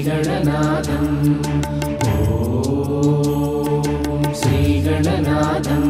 श्रीगणनाथं ॐ श्रीगणनाथं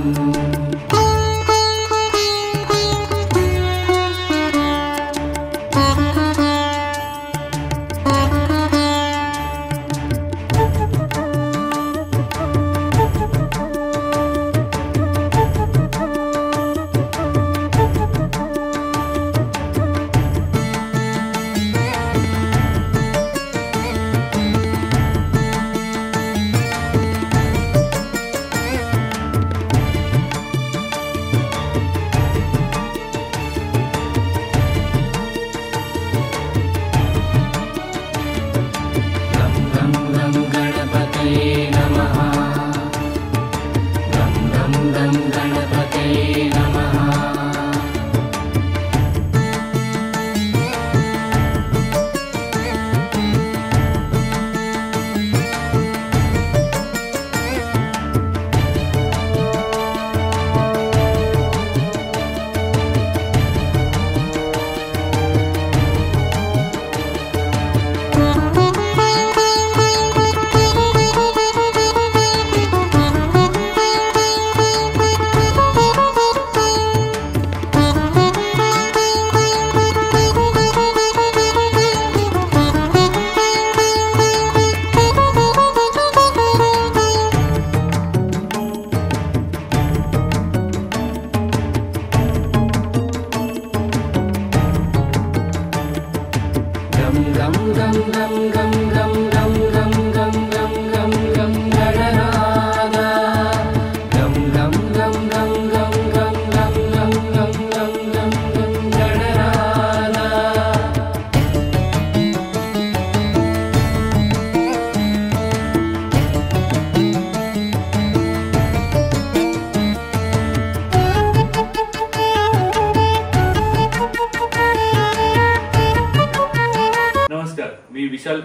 मी विशाल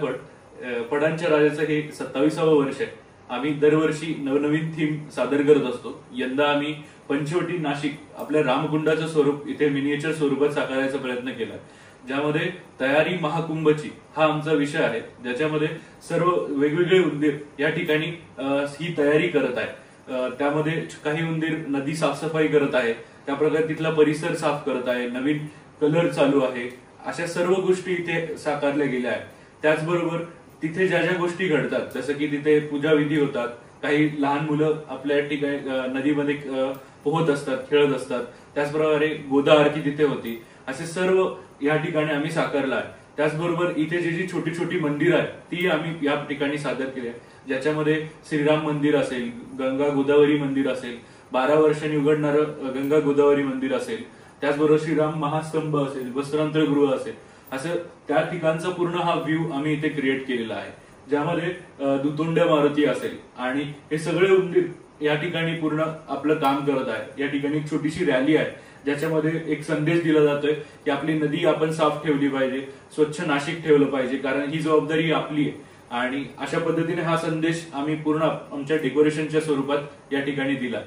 पडांच्या राजाचं हे 27वे वर्ष आहे। आम्ही दरवर्षी नवनवीन थीम सादर करत असतो। यंदा आम्ही पंचवटी नाशिक आपल्या रामकुंडाचं स्वरूप इथे मिनिएचर स्वरूपात साकारायचा प्रयत्न केला, ज्यामध्ये तयारी महाकुंभची हा आमचा विषय आहे, ज्याच्यामध्ये सर्व वेगवेगळे उंदीर या ठिकाणी ही तयारी करत आहे। त्यामध्ये काही उंदीर नदी साफसफाई करत आहे, त्याप्रकारे तिथला परिसर साफ करत आहे, नवीन कलर चालू आहे, अशा सर्व गोष्टी इथे साकारल्या गेल्या आहेत। त्याचबरोबर तिथे ज्या ज्या गोष्टी घडतात, जसं की तिथे पूजा विधी होतात, काही लहान मुलं आपल्या ठिकाणी नदीमध्ये पोहत असतात, खेळत असतात, त्याचप्रकारे गोदा आरती तिथे होती, असे सर्व या ठिकाणी आम्ही साकारलं आहे। त्याचबरोबर इथे जी छोटी छोटी मंदिर आहेत ती आम्ही या ठिकाणी सादर केली आहे, ज्याच्यामध्ये श्रीराम मंदिर असेल, गंगा गोदावरी मंदिर असेल, 12 वर्षांनी उघडणारं गंगा गोदावरी मंदिर असेल, त्याचबरोबर श्रीराम महास्तंभ असेल, वस्त्रांतरगृह असेल, असं त्या ठिकाणचा पूर्ण हा व्ह्यू आम्ही इथे क्रिएट केलेला आहे, ज्यामध्ये दुतोंड मारुती असेल आणि हे सगळे उंदीर या ठिकाणी पूर्ण आपलं काम करत आहे। या ठिकाणी एक छोटीशी रॅली आहे, ज्याच्यामध्ये एक संदेश दिला जातोय की आपली नदी आपण साफ ठेवली पाहिजे, स्वच्छ नाशिक ठेवलं पाहिजे, कारण ही जबाबदारी आपली आहे। आणि अशा पद्धतीने हा संदेश आम्ही पूर्ण आमच्या डेकोरेशनच्या स्वरूपात या ठिकाणी दिला।